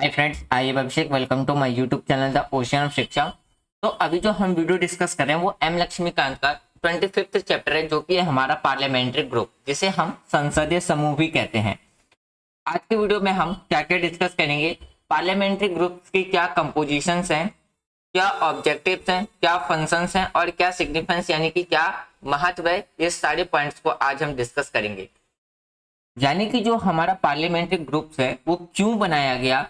Hi friends, I am Abhishek. Welcome to my YouTube channel the ocean of Shiksha. तो अभी जो हम वीडियो डिस्कस कर रहे हैं वो एम लक्ष्मीकांत का 25th चैप्टर है, जो कि है हमारा पार्लियामेंट्री ग्रुप, जिसे हम संसदीय समूह भी कहते हैं। आज की वीडियो में हम क्या क्या डिस्कस करेंगे, पार्लियामेंट्री ग्रुप की क्या कंपोजिशंस हैं, क्या ऑब्जेक्टिव्स हैं, क्या फंक्शंस हैं और क्या सिग्निफिकेंस यानी कि क्या महत्व है, ये सारे पॉइंट्स को आज हम डिस्कस करेंगे। यानी कि जो हमारा पार्लियामेंट्री ग्रुप्स है वो क्यों बनाया गया,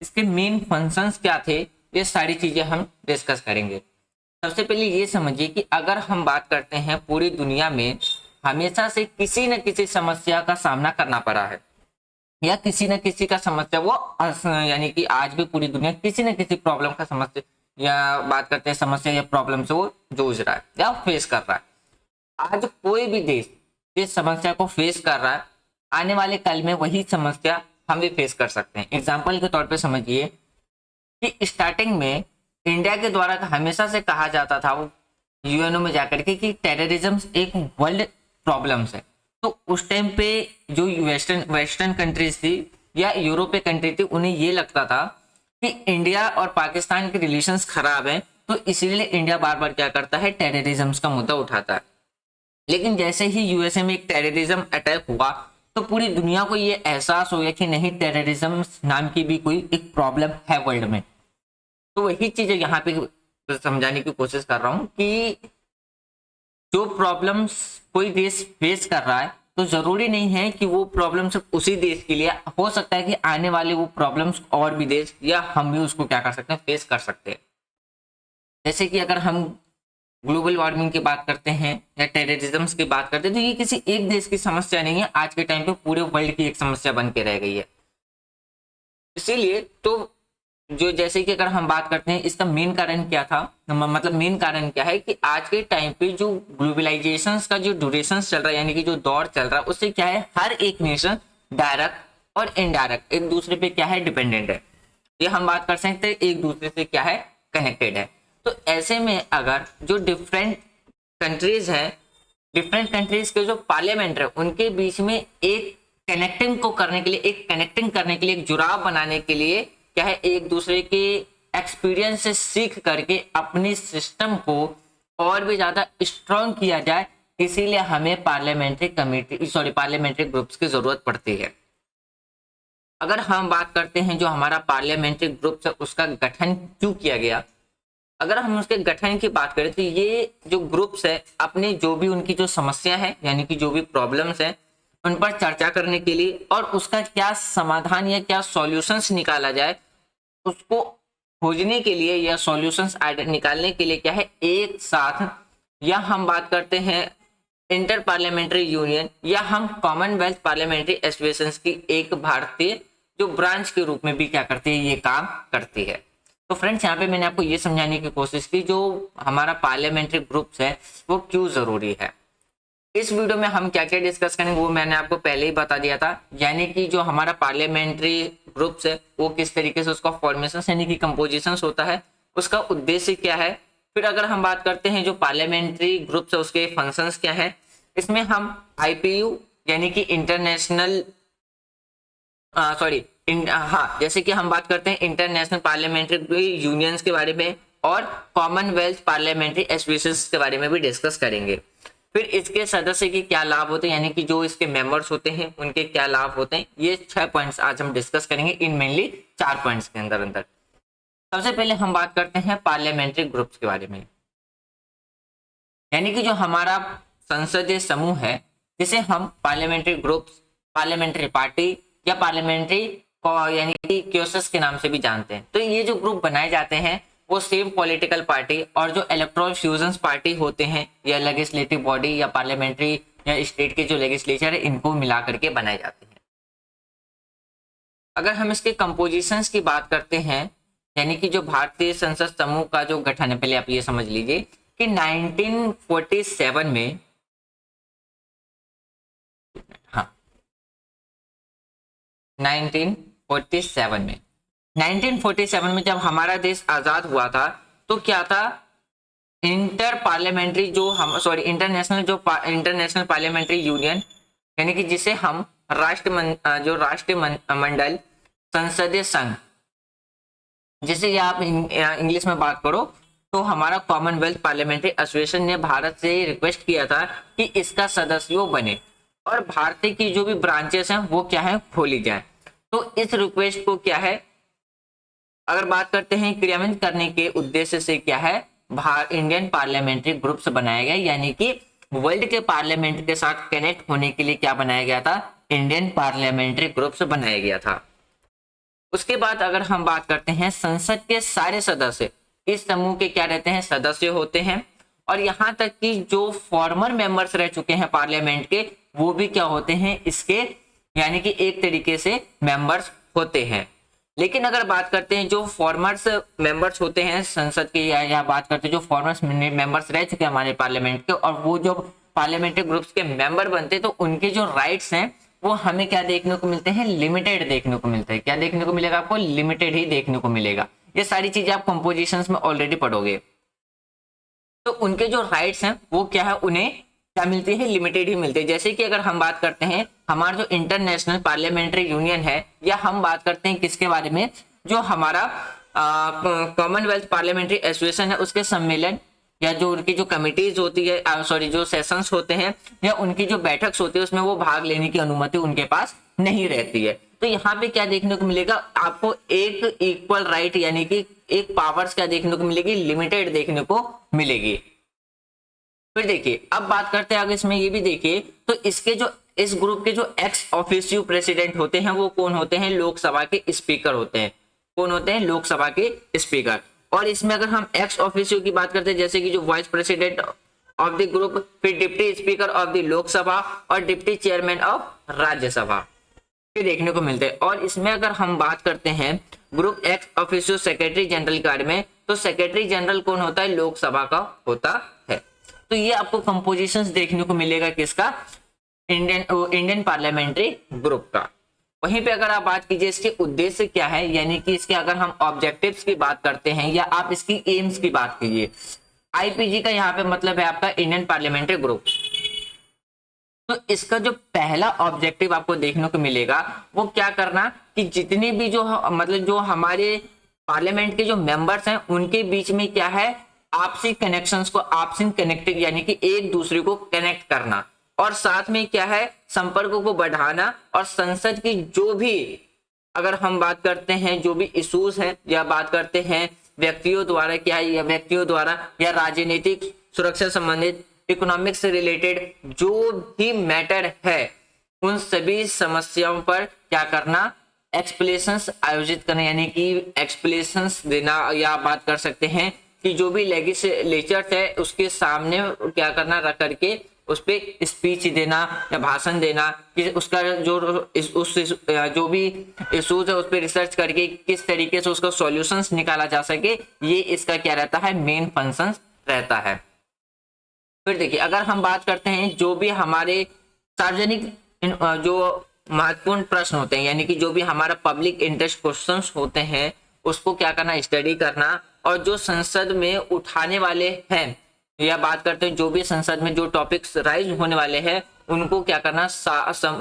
इसके मेन फंक्शंस क्या थे, ये सारी चीजें हम डिस्कस करेंगे। सबसे पहले ये समझिए कि अगर हम बात करते हैं पूरी दुनिया में हमेशा से किसी न किसी समस्या का सामना करना पड़ा है, या किसी न किसी का समस्या वो यानी कि आज भी पूरी दुनिया किसी न किसी प्रॉब्लम का समस्या या बात करते हैं समस्या या प्रॉब्लम से वो जूझ रहा है या फेस कर रहा है। आज कोई भी देश जिस समस्या को फेस कर रहा है, आने वाले कल में वही समस्या हम भी फेस कर सकते हैं। एग्जाम्पल के तौर पे समझिए कि स्टार्टिंग में इंडिया के द्वारा हमेशा से कहा जाता था वो यूएनओ में जाकर के कि टेररिज्म एक वर्ल्ड प्रॉब्लम्स है। तो उस टाइम पे जो वेस्टर्न कंट्रीज थी या यूरोपीय कंट्री थी, उन्हें ये लगता था कि इंडिया और पाकिस्तान के रिलेशंस खराब हैं, तो इसीलिए इंडिया बार बार क्या करता है, टेररिज्म का मुद्दा उठाता है। लेकिन जैसे ही यूएसए में एक टेररिज्म अटैक हुआ तो पूरी दुनिया को ये एहसास हो गया कि नहीं, टेररिज्म नाम की भी कोई एक प्रॉब्लम है वर्ल्ड में। तो वही चीजें यहाँ पे समझाने की कोशिश कर रहा हूँ कि जो प्रॉब्लम्स कोई देश फेस कर रहा है तो जरूरी नहीं है कि वो प्रॉब्लम सिर्फ उसी देश के लिए हो सकता है कि आने वाले वो प्रॉब्लम्स और भी देश या हम भी उसको क्या कर सकते हैं, फेस कर सकते हैं। जैसे कि अगर हम ग्लोबल वार्मिंग की बात करते हैं या टेररिज्म की बात करते हैं, तो ये किसी एक देश की समस्या नहीं है, आज के टाइम पे पूरे वर्ल्ड की एक समस्या बन के रह गई है। इसीलिए तो जो जैसे कि अगर हम बात करते हैं इसका मेन कारण क्या था, मतलब मेन कारण क्या है कि आज के टाइम पे जो ग्लोबलाइजेशन का जो ड्यूरेशन चल रहा है यानी कि जो दौर चल रहा है, उससे क्या है, हर एक नेशन डायरेक्ट और इनडायरेक्ट एक दूसरे पे क्या है, डिपेंडेंट है। ये हम बात कर सकते हैं एक दूसरे से क्या है, कनेक्टेड है। तो ऐसे में अगर जो डिफरेंट कंट्रीज है, डिफरेंट कंट्रीज के जो पार्लियामेंट है, उनके बीच में एक कनेक्टिंग को करने के लिए, एक कनेक्टिंग करने के लिए, एक जुड़ाव बनाने के लिए क्या है, एक दूसरे के एक्सपीरियंस से सीख करके अपनी सिस्टम को और भी ज्यादा स्ट्रॉन्ग किया जाए, इसीलिए हमें पार्लियामेंट्री ग्रुप्स की जरूरत पड़ती है। अगर हम बात करते हैं जो हमारा पार्लियामेंट्री ग्रुप है उसका गठन क्यों किया गया, अगर हम उसके गठन की बात करें तो ये जो ग्रुप्स है अपनी जो भी उनकी जो समस्या है यानी कि जो भी प्रॉब्लम्स है उन पर चर्चा करने के लिए और उसका क्या समाधान या क्या सॉल्यूशंस निकाला जाए उसको खोजने के लिए या सॉल्यूशंस निकालने के लिए क्या है, एक साथ, या हम बात करते हैं इंटर पार्लियामेंट्री यूनियन या हम कॉमनवेल्थ पार्लियामेंट्री एसोसिएशन की एक भारतीय जो ब्रांच के रूप में भी क्या करती है, ये काम करती है। तो फ्रेंड्स, यहाँ पे मैंने आपको ये समझाने की कोशिश की जो हमारा पार्लियामेंट्री ग्रुप्स है वो क्यों जरूरी है। इस वीडियो में हम क्या क्या डिस्कस करेंगे वो मैंने आपको पहले ही बता दिया था, यानी कि जो हमारा पार्लियामेंट्री ग्रुप्स है वो किस तरीके से उसका फॉर्मेशन यानी कि कंपोजिशन होता है, उसका उद्देश्य क्या है। फिर अगर हम बात करते हैं जो पार्लियामेंट्री ग्रुप्स है उसके फंक्शंस क्या है, इसमें हम आईपीयू यानी कि इंटरनेशनल जैसे कि हम बात करते हैं इंटरनेशनल पार्लियामेंट्री यूनियंस के बारे में और कॉमनवेल्थ पार्लियामेंट्री एसोसिएशंस के बारे में भी डिस्कस करेंगे। फिर इसके सदस्य के क्या लाभ होते हैं यानी कि जो इसके मेंबर्स होते हैं उनके क्या लाभ होते हैं, ये 6 पॉइंट्स आज हम डिस्कस करेंगे इन मेनली 4 पॉइंट्स के अंदर। सबसे पहले हम बात करते हैं पार्लियामेंट्री ग्रुप्स के बारे में, यानी कि जो हमारा संसदीय समूह है जिसे हम पार्लियामेंट्री ग्रुप्स, पार्लियामेंट्री पार्टी या पार्लियामेंट्री यानी कि क्योसस के नाम से भी जानते हैं। तो ये जो ग्रुप बनाए जाते हैं वो सेम पॉलिटिकल पार्टी और जो इलेक्टोरल फ्यूजन्स पार्टी होते हैं या लेजिस्लेटिव बॉडी या पार्लियामेंट्री या स्टेट के जो लेजिस्लेचर है इनको मिला करके बनाए जाते हैं। अगर हम इसके कंपोजिशंस की बात करते हैं यानी कि जो भारतीय संसद समूह का जो गठन है, पहले आप ये समझ लीजिए कि 1947 में 1947 में जब हमारा देश आजाद हुआ था तो क्या था, इंटरनेशनल पार्लियामेंट्री यूनियन यानी कि जिसे हम राष्ट्रमंडल संसदीय संघ जैसे ये आप इंग्लिश में बात करो तो हमारा कॉमनवेल्थ पार्लियामेंट्री एसोसिएशन ने भारत से रिक्वेस्ट किया था कि इसका सदस्य बने और भारतीय की जो भी ब्रांचेस हैं वो क्या है खोली जाए। तो इस रिक्वेस्ट को क्या है, अगर बात करते हैं क्रियान्वित करने के उद्देश्य से क्या है, इंडियन पार्लियामेंट्री ग्रुप्स बनाया गया, यानी कि वर्ल्ड के पार्लियामेंट के साथ कनेक्ट होने के लिए क्या बनाया गया था, इंडियन पार्लियामेंट्री ग्रुप्स बनाया गया था। उसके बाद अगर हम बात करते हैं संसद के सारे सदस्य इस समूह के क्या रहते हैं, सदस्य होते हैं। और यहाँ तक कि जो फॉर्मर मेंबर्स रह चुके हैं पार्लियामेंट के वो भी क्या होते हैं इसके, यानी कि एक तरीके से मेंबर्स होते हैं। लेकिन अगर बात करते हैं जो फॉर्मर्स मेंबर्स होते हैं संसद के, या बात करते हैं जो फॉर्मर्स मेंबर्स रह चुके हैं हमारे पार्लियामेंट के और वो जो पार्लियामेंट्री ग्रुप्स के मेंबर बनते हैं, तो उनके जो राइट्स हैं वो हमें क्या देखने को मिलते हैं, लिमिटेड देखने को मिलता है। क्या देखने को मिलेगा आपको, लिमिटेड ही देखने को मिलेगा। ये सारी चीजें आप कंपोजिशंस में ऑलरेडी पढ़ोगे। तो उनके जो राइट्स हैं वो क्या है, उन्हें क्या मिलती है, लिमिटेड ही मिलती है। जैसे कि अगर हम बात करते हैं हमारा जो इंटरनेशनल पार्लियामेंट्री यूनियन है, या हम बात करते हैं किसके बारे में, जो हमारा कॉमनवेल्थ पार्लियामेंट्री एसोसिएशन है उसके सम्मेलन या जो उनकी जो कमिटीज होती है, सॉरी जो सेशंस होते हैं या उनकी जो बैठक होती है उसमें वो भाग लेने की अनुमति उनके पास नहीं रहती है। तो यहाँ पे क्या देखने को मिलेगा आपको, एक इक्वल राइट यानी कि एक पावर्स क्या देखने को मिलेगी, लिमिटेड देखने को मिलेगी। फिर देखिए अब बात करते हैं, अगर इसमें ये भी देखिए तो इसके जो इस ग्रुप के जो एक्स ऑफिशियो प्रेसिडेंट होते हैं वो कौन होते हैं, लोकसभा के स्पीकर होते हैं। कौन होते हैं, लोकसभा के स्पीकर। और इसमें अगर हम एक्स ऑफिशियो की बात करते हैं, जैसे कि जो vice president of the group, फिर deputy speaker of the Lok Sabha और डिप्टी चेयरमैन ऑफ राज्यसभा के देखने को मिलते हैं। और इसमें अगर हम बात करते हैं group ex officio secretary general के बारे में, तो सेक्रेटरी जनरल कौन होता है, लोकसभा का होता है। तो ये आपको कंपोजिशंस देखने को मिलेगा किसका, इंडियन पार्लियामेंट्री ग्रुप का। वहीं पे अगर आप बात कीजिए इसके उद्देश्य क्या है, यानी कि इसके अगर हम ऑब्जेक्टिव्स की बात करते हैं या आप इसकी एम्स की बात कीजिए, आईपीजी का यहाँ पे मतलब है आपका इंडियन पार्लियामेंट्री ग्रुप। तो इसका जो पहला ऑब्जेक्टिव आपको देखने को मिलेगा वो क्या करना, कि जितने भी जो मतलब जो हमारे पार्लियामेंट के जो मेंबर्स हैं उनके बीच में क्या है, आपसी कनेक्शंस को, आपसी कनेक्टिंग यानी कि एक दूसरे को कनेक्ट करना, और साथ में क्या है, संपर्कों को बढ़ाना। और संसद की जो भी अगर हम बात करते हैं जो भी इश्यूज हैं या बात करते हैं व्यक्तियों द्वारा क्या है, या व्यक्तियों द्वारा या राजनीतिक सुरक्षा संबंधित, इकोनॉमिक्स से रिलेटेड जो भी मैटर है, उन सभी समस्याओं पर क्या करना, एक्सप्लेनेशंस आयोजित करना, यानी कि एक्सप्लेनेशंस देना, या बात कर सकते हैं कि जो भी लेजिस्लेचर है उसके सामने क्या करना, रख करके उस पर स्पीच देना या भाषण देना, कि उसका जो भी इश्यूज है उस पर रिसर्च करके किस तरीके से उसका सॉल्यूशंस निकाला जा सके, ये इसका क्या रहता है, मेन फंक्शन रहता है। फिर देखिए अगर हम बात करते हैं जो भी हमारे सार्वजनिक जो महत्वपूर्ण प्रश्न होते हैं, यानी कि जो भी हमारा पब्लिक इंटरेस्ट क्वेश्चंस होते हैं उसको क्या करना, स्टडी करना। और जो संसद में उठाने वाले हैं या बात करते हैं जो भी संसद में जो टॉपिक्स राइज होने वाले हैं उनको क्या करना,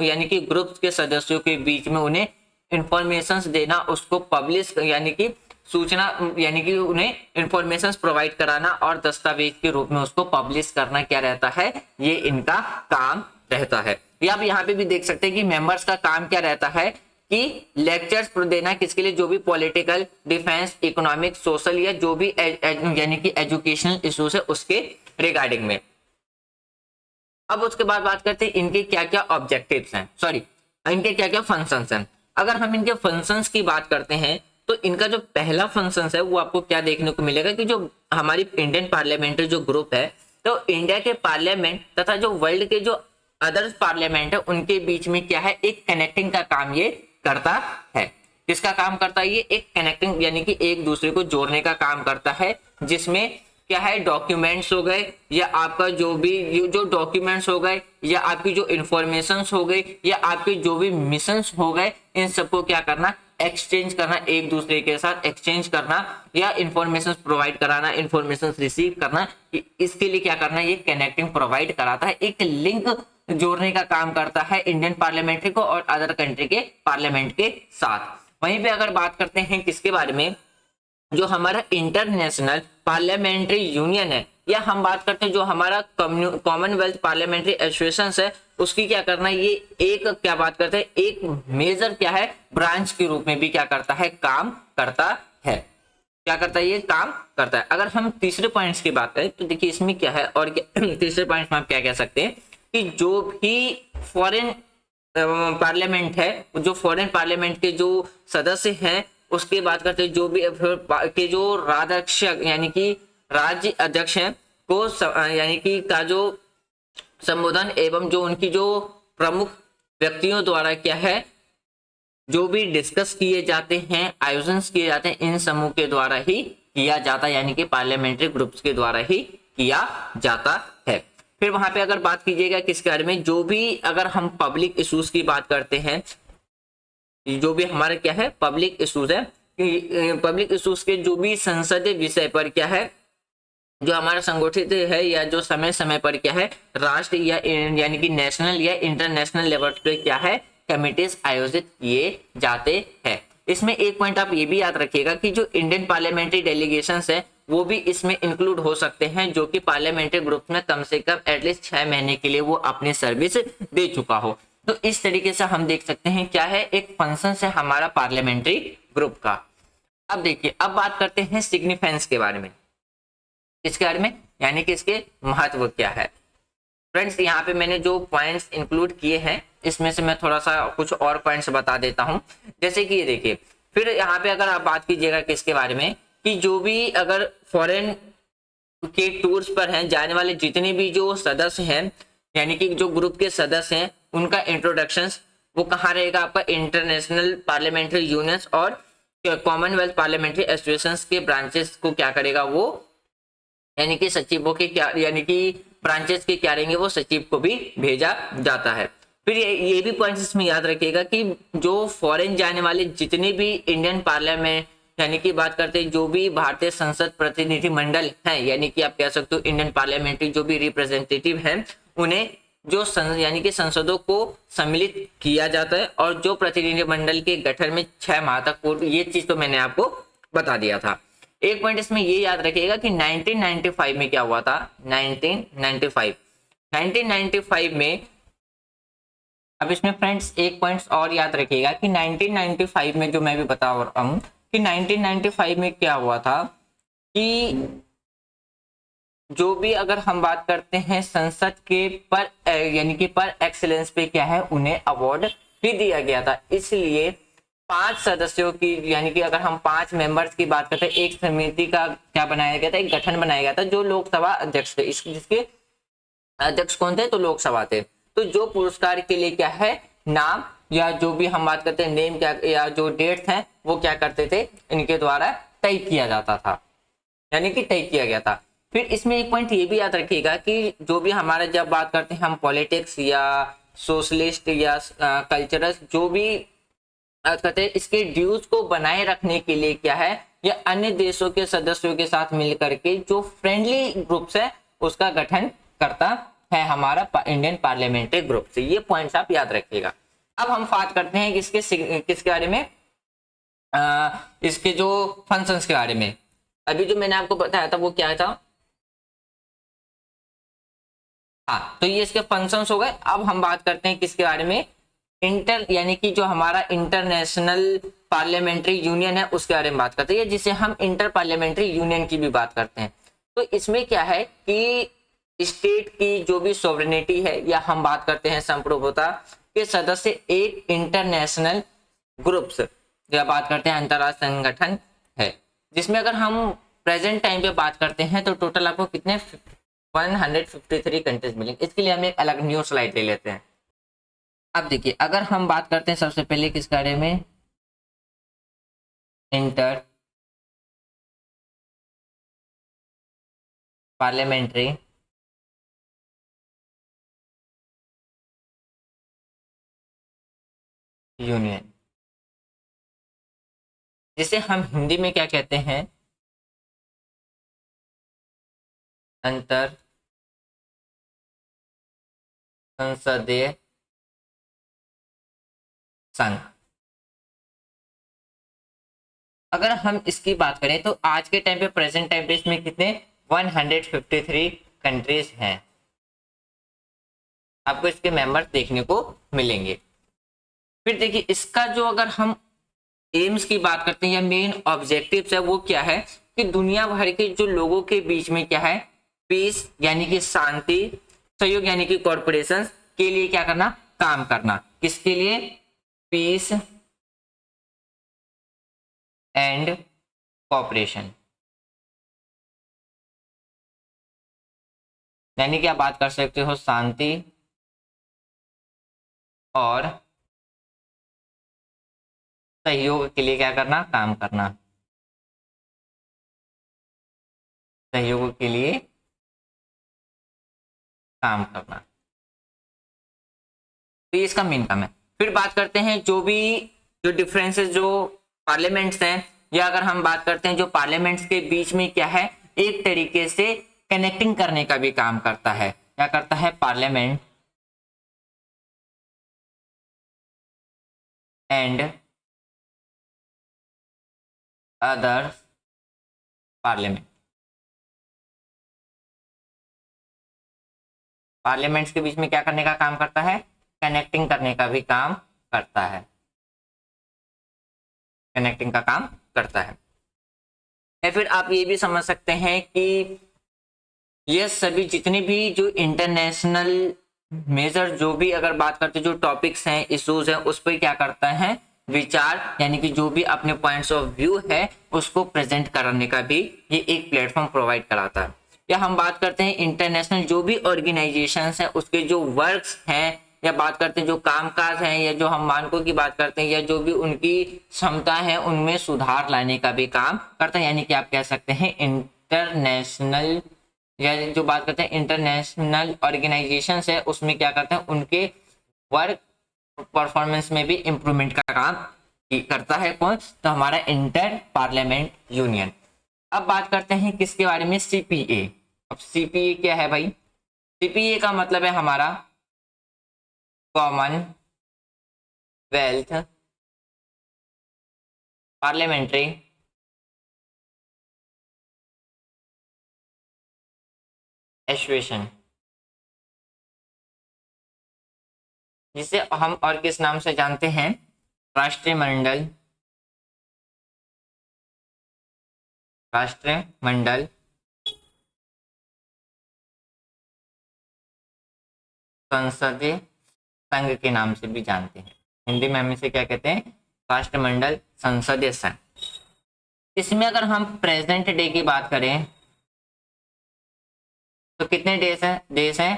यानी कि ग्रुप के सदस्यों के बीच में उन्हें इंफॉर्मेशन देना, उसको पब्लिश यानी कि सूचना, यानी कि उन्हें इंफॉर्मेशन प्रोवाइड कराना और दस्तावेज के रूप में उसको पब्लिश करना क्या रहता है, ये इनका काम रहता है। या आप यहाँ पे भी देख सकते हैं कि मेंबर्स का काम क्या रहता है, कि लेक्चर्स देना किसके लिए, जो भी पॉलिटिकल, डिफेंस, इकोनॉमिक, सोशल या जो भी यानी कि एजुकेशनल इश्यूज है उसके रिगार्डिंग में। अब उसके बाद बात करते हैं इनके क्या क्या ऑब्जेक्टिव्स हैं, सॉरी इनके क्या क्या फंक्शंस हैं। अगर हम इनके फंक्शंस की बात करते हैं तो इनका जो पहला फंक्शन है वो आपको क्या देखने को मिलेगा, कि जो हमारी इंडियन पार्लियामेंट्री जो ग्रुप है, तो इंडिया के पार्लियामेंट तथा जो वर्ल्ड के जो अदर पार्लियामेंट है उनके बीच में क्या है, एक कनेक्टिंग का काम ये करता है। किसका काम करता है ये, एक कनेक्टिंग यानी कि एक दूसरे को जोड़ने का काम करता है, जिसमें क्या है, डॉक्यूमेंट्स हो गए या आपका जो भी जो डॉक्यूमेंट्स हो गए या आपकी जो इंफॉर्मेशंस हो गई या आपके जो भी मिशंस हो गए, इन सबको क्या करना, एक्सचेंज करना, एक दूसरे के साथ एक्सचेंज करना या इंफॉर्मेशन प्रोवाइड कराना, इंफॉर्मेशन रिसीव करना। इसके लिए क्या करना, ये कनेक्टिंग प्रोवाइड कराता है, एक लिंक जोड़ने का काम करता है इंडियन पार्लियामेंट्री को और अदर कंट्री के पार्लियामेंट के साथ। वहीं पे अगर बात करते हैं किसके बारे में, जो हमारा इंटरनेशनल पार्लियामेंट्री यूनियन है, या हम बात करते हैं जो हमारा कॉमनवेल्थ पार्लियामेंट्री एसोसिएशन है, उसकी क्या करना है, ये एक क्या बात करते हैं, एक मेजर क्या है ब्रांच के रूप में भी क्या करता है, काम करता है। क्या करता है, ये काम करता है। अगर हम तीसरे पॉइंट्स की बात करें तो देखिए इसमें क्या है, और तीसरे पॉइंट में आप क्या कह सकते हैं कि जो भी फॉरेन पार्लियामेंट है, जो फॉरेन पार्लियामेंट के जो सदस्य हैं, उसकी बात करते हैं जो भी के जो राष्ट्राध्यक्ष यानी कि राज्य अध्यक्ष हैं को यानी कि का जो संबोधन एवं जो उनकी जो प्रमुख व्यक्तियों द्वारा क्या है जो भी डिस्कस किए जाते हैं, आयोजन किए जाते हैं, इन समूह के द्वारा ही किया जाता है, यानी कि पार्लियामेंट्री ग्रुप्स के द्वारा ही किया जाता है। फिर वहां पे अगर बात कीजिएगा किसके बारे में, जो भी अगर हम पब्लिक इश्यूज की बात करते हैं, जो भी हमारे क्या है पब्लिक इश्यूज है, पब्लिक इश्यूज के जो भी संसदीय विषय पर क्या है जो हमारा संगठित है, या जो समय समय पर क्या है राष्ट्र या यानी कि नेशनल या इंटरनेशनल लेवल पे क्या है कमिटीज आयोजित किए जाते हैं। इसमें एक पॉइंट आप ये भी याद रखिएगा कि जो इंडियन पार्लियामेंट्री डेलीगेशन है वो भी इसमें इंक्लूड हो सकते हैं, जो कि पार्लियामेंट्री ग्रुप में कम से कम एटलीस्ट 6 महीने के लिए वो अपनी सर्विस दे चुका हो। तो इस तरीके से हम देख सकते हैं क्या है एक फंक्शन है हमारा पार्लियामेंट्री ग्रुप का। अब देखिए, अब बात करते हैं सिग्निफिकेंस के बारे में। इसके बारे में यानी कि इसके महत्व क्या है। फ्रेंड्स, यहाँ पे मैंने जो पॉइंट्स इंक्लूड किए हैं इसमें से मैं थोड़ा सा कुछ और पॉइंट्स बता देता हूँ। जैसे कि ये देखिए, फिर यहाँ पे अगर आप बात कीजिएगा किसके बारे में कि जो भी अगर फॉरेन के टूर्स पर हैं जाने वाले जितने भी जो सदस्य हैं, यानी कि जो ग्रुप के सदस्य हैं, उनका इंट्रोडक्शन वो कहाँ रहेगा, आपका इंटरनेशनल पार्लियामेंट्री यूनियंस और कॉमनवेल्थ पार्लियामेंट्री एसोसिएशन के ब्रांचेस को क्या करेगा वो, यानी कि सचिवों के क्या यानी कि ब्रांचेस के क्या रहेंगे वो सचिव को भी भेजा जाता है। फिर ये भी पॉइंट्स इसमें याद रखिएगा कि जो फॉरेन जाने वाले जितने भी इंडियन पार्लियामेंट यानी कि बात करते हैं जो भी भारतीय संसद प्रतिनिधि मंडल है, यानी कि आप कह सकते हो इंडियन पार्लियामेंट्री जो भी रिप्रेजेंटेटिव हैं, उन्हें जो यानी कि संसदों को सम्मिलित किया जाता है, और जो प्रतिनिधि मंडल के गठन में 6 माह तक पूर्व, ये चीज तो मैंने आपको बता दिया था। एक पॉइंट इसमें ये याद रखिएगा कि 1995 में क्या हुआ था, 1995 में, अब इसमें फ्रेंड्स एक पॉइंट और याद रखिएगा कि 1995 में जो मैं भी बता रहा हूं कि 1995 में क्या हुआ था कि जो भी अगर हम बात करते हैं संसद के पर यानी कि पर एक्सीलेंस पे क्या है उन्हें अवार्ड भी दिया गया था। इसलिए 5 सदस्यों की यानी कि अगर हम 5 मेंबर्स की बात करते हैं, एक समिति का क्या बनाया गया था, एक गठन बनाया गया था जो लोकसभा अध्यक्ष थे, जिसके अध्यक्ष कौन थे, तो लोकसभा थे। तो जो पुरस्कार के लिए क्या है नाम या जो भी हम बात करते हैं नेम क्या या जो डेट है वो क्या करते थे, इनके द्वारा तय किया जाता था, यानी कि तय किया गया था। फिर इसमें एक पॉइंट ये भी याद रखिएगा कि जो भी हमारा जब बात करते हैं हम पॉलिटिक्स या सोशलिस्ट या कल्चरल जो भी कहते हैं इसके ड्यूज को बनाए रखने के लिए क्या है या अन्य देशों के सदस्यों के साथ मिलकर के जो फ्रेंडली ग्रुप्स है उसका गठन करता है हमारा इंडियन पार्लियामेंट्री ग्रुप से। ये पॉइंट्स आप याद रखिएगा। अब हम बात करते हैं किसके बारे में, इसके जो फंक्शंस के बारे में। अभी जो मैंने आपको बताया था वो क्या था, हाँ, तो ये इसके फंक्शंस हो गए। अब हम बात करते हैं किसके बारे में, इंटर यानी कि जो हमारा इंटरनेशनल पार्लियामेंट्री यूनियन है उसके बारे में बात करते हैं, जिसे हम इंटर पार्लियामेंट्री यूनियन की भी बात करते हैं। तो इसमें क्या है कि स्टेट की जो भी सोवरेनिटी है या हम बात करते हैं संप्रभुता के सदस्य एक इंटरनेशनल ग्रुप्स या बात करते हैं अंतरराष्ट्रीय संगठन है, जिसमें अगर हम प्रेजेंट टाइम पे बात करते हैं तो टोटल आपको कितने 153 कंट्रीज मिलेंगे। इसके लिए हम एक अलग न्यू स्लाइड ले लेते हैं। अब देखिए, अगर हम बात करते हैं सबसे पहले किस बारे में, इंटर पार्लियामेंट्री यूनियन, जिसे हम हिंदी में क्या कहते हैं, अंतर संसदीय संघ। अगर हम इसकी बात करें तो आज के टाइम पे, प्रेजेंट टाइम पे इसमें कितने 153 कंट्रीज हैं, आपको इसके मेंबर्स देखने को मिलेंगे। फिर देखिए इसका जो अगर हम एम्स की बात करते हैं या मेन ऑब्जेक्टिव्स है वो क्या है कि दुनिया भर के जो लोगों के बीच में क्या है, पीस यानी कि शांति, सहयोग यानी कि कॉर्पोरेशन के लिए क्या करना, काम करना। किसके लिए, पीस एंड कॉर्पोरेशन, यानी कि आप बात कर सकते हो शांति और सहयोग के लिए क्या करना, काम करना, सहयोग के लिए काम करना, तो ये इसका मेन काम है। फिर बात करते हैं जो डिफरेंसेस जो पार्लियामेंट्स हैं, या अगर हम बात करते हैं जो पार्लियामेंट्स के बीच में क्या है, एक तरीके से कनेक्टिंग करने का भी काम करता है। क्या करता है parliament and other parliament, parliaments के बीच में क्या करने का काम करता है, कनेक्टिंग करने का भी काम करता है, कनेक्टिंग का काम करता है। या फिर आप ये भी समझ सकते हैं कि ये सभी जितने भी जो इंटरनेशनल मेजर जो भी अगर बात करते जो टॉपिक्स हैं, इश्यूज हैं, उस पर क्या करता है विचार, यानी कि जो भी अपने पॉइंट्स ऑफ व्यू है उसको प्रेजेंट करने का भी ये एक प्लेटफॉर्म प्रोवाइड कराता है। या हम बात करते हैं इंटरनेशनल जो भी ऑर्गेनाइजेशंस हैं उसके जो वर्क्स हैं, या बात करते हैं जो कामकाज हैं, या जो हम मानकों की बात करते हैं, या जो भी उनकी क्षमता है उनमें सुधार लाने का भी काम करता है। यानी कि आप कह सकते हैं इंटरनेशनल, या जो बात करते हैं इंटरनेशनल ऑर्गेनाइजेशन है उसमें क्या करते हैं, उनके वर्क परफॉर्मेंस में भी इंप्रूवमेंट का काम करता है। कौन, तो हमारा इंटर पार्लियामेंट यूनियन। अब बात करते हैं किसके बारे में, सीपीए। अब सीपीए क्या है भाई, सीपीए का मतलब है हमारा कॉमन वेल्थ पार्लियामेंट्री एसोसिएशन, जिसे हम और किस नाम से जानते हैं, राष्ट्रमंडल, राष्ट्रमंडल संसदीय संघ के नाम से भी जानते हैं। हिंदी में हम इसे क्या कहते हैं, राष्ट्रमंडल संसदीय संघ। इसमें अगर हम प्रेजेंट डे की बात करें तो कितने देश हैं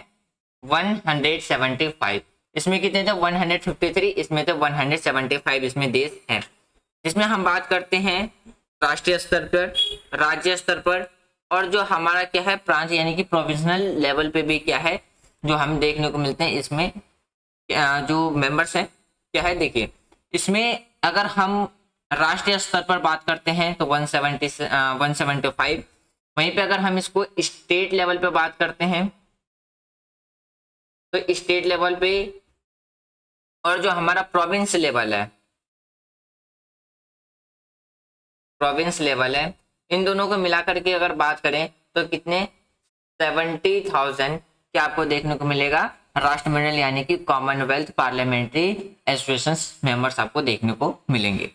175। इसमें कितने थे 153, इसमें थे 175 इसमें देश हैं। इसमें हम बात करते हैं राष्ट्रीय स्तर पर, राज्य स्तर पर, और जो हमारा क्या है प्रांत यानी कि प्रोविंशियल लेवल पे भी क्या है जो हम देखने को मिलते हैं। इसमें जो मेंबर्स हैं क्या है, देखिए इसमें अगर हम राष्ट्रीय स्तर पर बात करते हैं तो 175। वहीं पे अगर हम इसको स्टेट लेवल पे बात करते हैं तो स्टेट लेवल पे, और जो हमारा प्रोविंस लेवल है, प्रोविंस लेवल है, इन दोनों को मिलाकर के अगर बात करें तो कितने 70,000 क्या आपको देखने को मिलेगा राष्ट्रमंडल यानी कि कॉमनवेल्थ पार्लियामेंट्री एसोसिएशन मेंबर्स आपको देखने को मिलेंगे।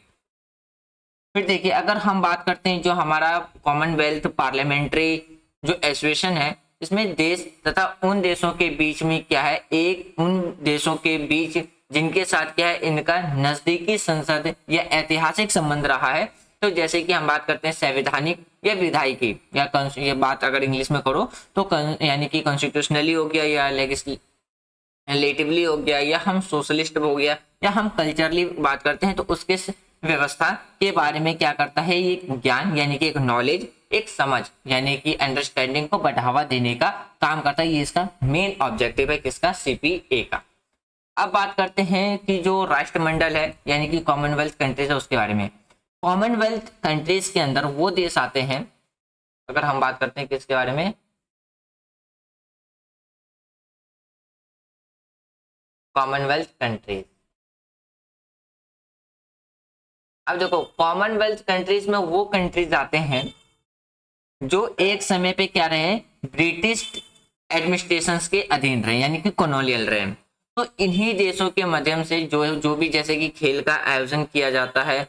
फिर देखिए अगर हम बात करते हैं जो हमारा कॉमनवेल्थ पार्लियामेंट्री जो एसोसिएशन है, इसमें देश तथा उन देशों के बीच में क्या है, एक उन देशों के बीच जिनके साथ क्या है इनका नजदीकी संसद या ऐतिहासिक संबंध रहा है। तो जैसे कि हम बात करते हैं संवैधानिक या विधायिकी, या ये बात अगर इंग्लिश में करो तो यानी कि कॉन्स्टिट्यूशनली हो गया, या रिलेटिवली हो गया, या हम सोशलिस्ट हो गया, या हम कल्चरली बात करते हैं तो उसके व्यवस्था के बारे में क्या करता है, ये ज्ञान यानी कि एक नॉलेज, एक समझ यानी कि अंडरस्टैंडिंग को बढ़ावा देने का काम करता है। ये इसका मेन ऑब्जेक्टिव है किसका, सीपीए का। अब बात करते हैं कि जो राष्ट्रमंडल है यानी कि कॉमनवेल्थ कंट्रीज है उसके बारे में। कॉमनवेल्थ कंट्रीज के अंदर वो देश आते हैं, अगर हम बात करते हैं किसके बारे में, कॉमनवेल्थ कंट्रीज, अब देखो कॉमनवेल्थ कंट्रीज में वो कंट्रीज आते हैं जो एक समय पे क्या रहे, ब्रिटिश एडमिनिस्ट्रेशन के अधीन रहे, यानी कि कॉलोनियल रहे। तो इन्हीं देशों के माध्यम से जो जो भी जैसे कि खेल का आयोजन किया जाता है,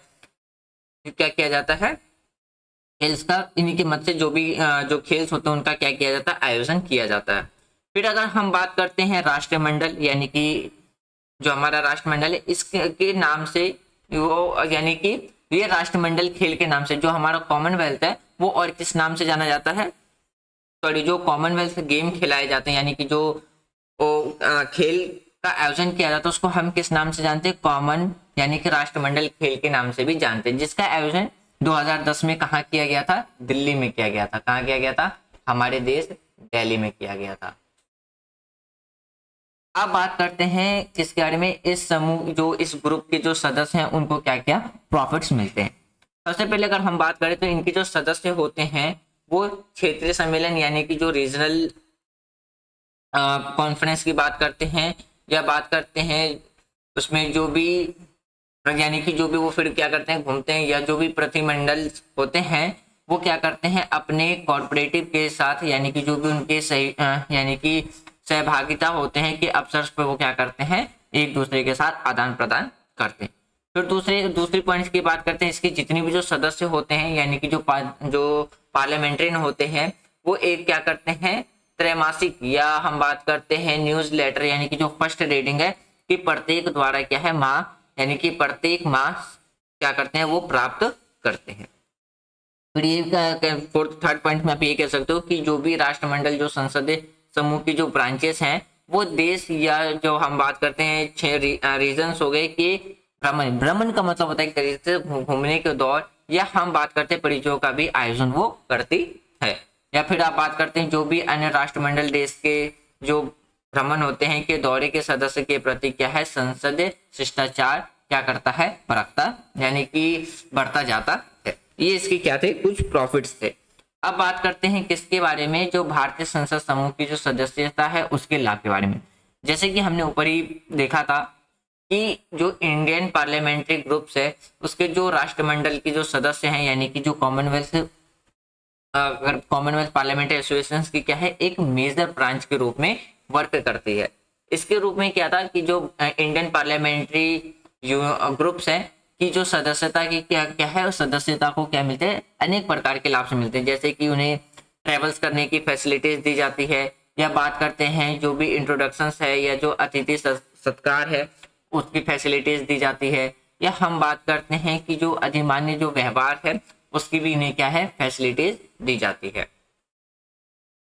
क्या किया जाता है, खेल्स का, इन्हीं के मत से जो भी जो खेल्स होते हैं उनका क्या किया जाता है, आयोजन किया जाता है। फिर अगर हम बात करते हैं राष्ट्रमंडल, यानी कि जो हमारा राष्ट्रमंडल है इसके नाम से वो, यानी कि ये राष्ट्रमंडल खेल के नाम से, जो हमारा कॉमनवेल्थ है वो और किस नाम से जाना जाता है, सॉरी जो कॉमनवेल्थ गेम खिलाए जाते हैं, यानी कि जो खेल का आयोजन किया जाता है उसको हम किस नाम से जानते हैं, कॉमन, यानी कि राष्ट्रमंडल खेल के नाम से भी जानते हैं, जिसका आयोजन 2010 में कहाँ किया गया था, दिल्ली में किया गया था। कहाँ किया गया था, हमारे देश दिल्ली में किया गया था। अब बात करते हैं किसके बारे में, इस समूह जो इस ग्रुप के जो सदस्य हैं उनको क्या क्या प्रॉफिट्स मिलते हैं। सबसे पहले अगर हम बात करें तो इनके जो सदस्य होते हैं वो क्षेत्रीय सम्मेलन, यानी कि जो रीजनल कॉन्फ्रेंस की बात करते हैं, या बात करते हैं उसमें जो भी, यानी कि जो भी वो फिर क्या करते हैं, घूमते हैं, या जो भी प्रतिमंडल होते हैं वो क्या करते हैं अपने कॉर्पोरेटिव के साथ, यानी कि जो भी उनके सही यानी कि सहभागिता होते हैं कि अवसर पर वो क्या करते हैं, एक दूसरे के साथ आदान प्रदान करते हैं। फिर दूसरी पॉइंट की बात करते हैं, इसके जितने भी जो सदस्य होते हैं, यानी कि जो पार्लियामेंट्रियन होते हैं वो एक क्या करते हैं, त्रैमासिक, या हम बात करते हैं न्यूज लेटर, यानी कि जो फर्स्ट रीडिंग है कि प्रत्येक द्वारा क्या है माह, यानी कि प्रत्येक माह क्या करते हैं वो प्राप्त करते हैं। फिर ये फोर्थ थर्ड पॉइंट में आप ये कह सकते हो कि जो भी राष्ट्रमंडल जो संसदीय समूह की जो ब्रांचेस हैं वो देश, या जो हम बात करते हैं 6 रीजन्स हो गए कि भ्रमण का मतलब होता है एक तरीके से घूमने के दौर, या हम बात करते हैं परिचयों का भी आयोजन वो करती है। या फिर आप बात करते हैं जो भी अन्य राष्ट्रमंडल देश के जो भ्रमण होते हैं के दौरे के सदस्य के प्रति क्या है, संसदीय शिष्टाचार क्या करता है, बरकता, यानी कि बढ़ता जाता है। ये इसके क्या थे, कुछ प्रॉफिट्स थे। अब बात करते हैं किसके बारे में, जो भारतीय संसद समूह की जो सदस्यता है उसके लाभ के बारे में। जैसे कि हमने ऊपर ही देखा था कि जो इंडियन पार्लियामेंट्री ग्रुप्स है उसके जो राष्ट्रमंडल के जो सदस्य हैं, यानी कि जो कॉमनवेल्थ अगर कॉमनवेल्थ पार्लियामेंट्री एसोसिएशन की क्या है, एक मेजर ब्रांच के रूप में वर्क करती है। इसके रूप में क्या था कि जो इंडियन पार्लियामेंट्री ग्रुप्स हैं की जो सदस्यता की क्या क्या है, उस सदस्यता को क्या मिलते हैं, अनेक प्रकार के लाभ से मिलते हैं, जैसे कि उन्हें ट्रेवल्स करने की फैसिलिटीज दी जाती है, या बात करते हैं जो भी इंट्रोडक्शन है या जो अतिथि सत्कार है उसकी फैसिलिटीज दी जाती है, या हम बात करते हैं कि जो अधिमान्य जो व्यवहार है उसकी भी इन्हें क्या है, फैसिलिटीज दी जाती है।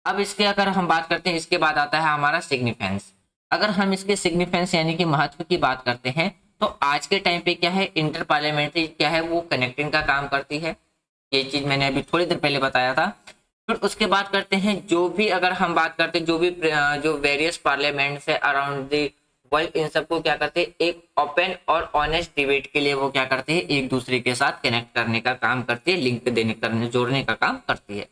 अब इसके अगर हम बात करते हैं, इसके बाद आता है हमारा सिग्निफिकेंस। अगर हम इसके सिग्निफिकेंस यानी कि महत्व की बात करते हैं तो आज के टाइम पे क्या है, इंटर पार्लियामेंट्री क्या है वो कनेक्टिंग का काम करती है, ये चीज मैंने अभी थोड़ी देर पहले बताया था। फिर उसके बाद करते हैं जो भी, अगर हम बात करते हैं जो भी जो वेरियस पार्लियामेंट्स है अराउंड द वर्ल्ड, इन सबको क्या करते हैं, एक ओपन और ऑनेस्ट डिबेट के लिए वो क्या करते हैं, एक दूसरे के साथ कनेक्ट करने का काम करती है, लिंक देने करने जोड़ने का काम करती है।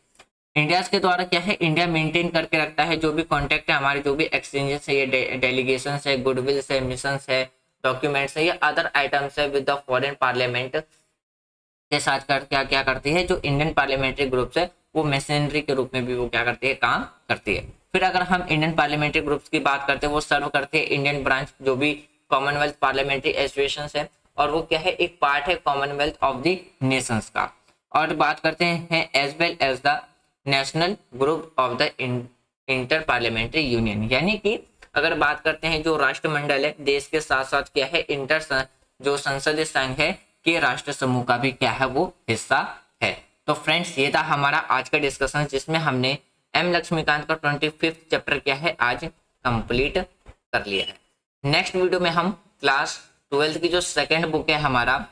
इंडिया के द्वारा क्या है, इंडिया मेंटेन करके रखता है जो भी कॉन्टेक्ट है हमारे, जो भी एक्सचेंजेस है, ये डेलीगेशन है, गुडविल है, मिशन है, डॉक्यूमेंट्स है, या अदर आइटम्स है विद द फॉरेन पार्लियामेंट के साथ कर क्या क्या करती है, जो इंडियन पार्लियामेंट्री ग्रुप्स है वो मैसेंजरी के रूप में भी वो क्या करती है, काम करती है। फिर अगर हम इंडियन पार्लियामेंट्री ग्रुप्स की बात करते हैं, वो सर्व करते हैं इंडियन ब्रांच जो भी कॉमनवेल्थ पार्लियामेंट्री एसोसिएशन है, और वो क्या है, एक पार्ट है कॉमनवेल्थ ऑफ द नेशंस का। और बात करते हैं as well as the national group of the inter parliamentary union, यानी कि अगर बात करते हैं जो राष्ट्रमंडल है देश के साथ साथ क्या है, इंटर जो संसदीय संघ है के राष्ट्र समूह का भी क्या है वो हिस्सा है। तो फ्रेंड्स ये था हमारा आज का डिस्कशन, जिसमें हमने एम लक्ष्मीकांत का 25th चैप्टर क्या है आज कंप्लीट कर लिया है। नेक्स्ट वीडियो में हम क्लास 12th की जो सेकंड बुक है हमारा,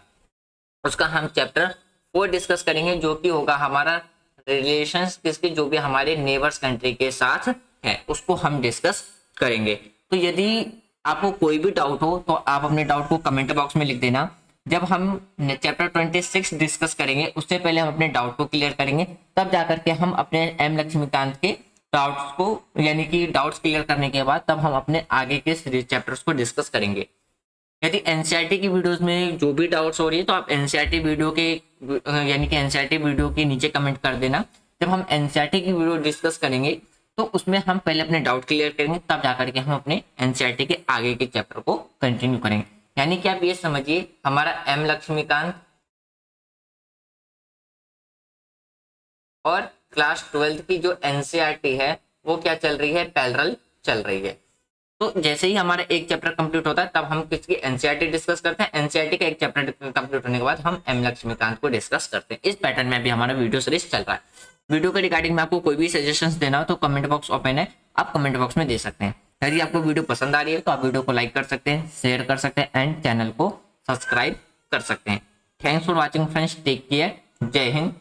उसका हम चैप्टर 4 डिस्कस करेंगे, जो कि होगा हमारा रिलेशंस किसके, जो भी हमारे नेबर्स कंट्री के साथ है उसको हम डिस्कस करेंगे। तो यदि आपको कोई भी डाउट हो तो आप अपने डाउट को कमेंट बॉक्स में लिख देना। जब हम चैप्टर 26 डिस्कस करेंगे उससे पहले हम अपने डाउट को क्लियर करेंगे, तब जाकर के हम अपने एम लक्ष्मीकांत के डाउट्स को, यानी कि डाउट्स क्लियर करने के बाद तब हम अपने आगे के सीरीज चैप्टर्स को डिस्कस करेंगे। यदि एनसीईआरटी की वीडियोस में जो भी डाउट्स हो रही है तो आप एनसीईआरटी वीडियो के यानी कि एनसीईआरटी वीडियो के नीचे कमेंट कर देना। जब हम एनसीईआरटी की वीडियो डिस्कस करेंगे तो उसमें हम पहले अपने डाउट क्लियर करेंगे, तब जाकर के हम अपने एनसीईआरटी के आगे के चैप्टर को कंटिन्यू करेंगे। यानी कि आप ये समझिए हमारा एम लक्ष्मीकांत और क्लास 12th की जो एनसीईआरटी है वो क्या चल रही है, पैरेलल चल रही है। तो जैसे ही हमारा एक चैप्टर कंप्लीट होता है तब हम किसकी एनसीईआरटी डिस्कस करते हैं। एनसीईआरटी का एक चैप्टर कंप्लीट होने के बाद हम एम लक्ष्मीकांत को डिस्कस करते हैं। इस पैटर्न में भी हमारा वीडियो सीरीज चल रहा है। वीडियो के रिगार्डिंग में आपको कोई भी सजेशंस देना हो तो कमेंट बॉक्स ओपन है, आप कमेंट बॉक्स में दे सकते हैं। यदि आपको वीडियो पसंद आ रही है तो आप वीडियो को लाइक कर सकते हैं, शेयर कर सकते हैं एंड चैनल को सब्सक्राइब कर सकते हैं। Thanks for watching friends, take care, जय हिंद,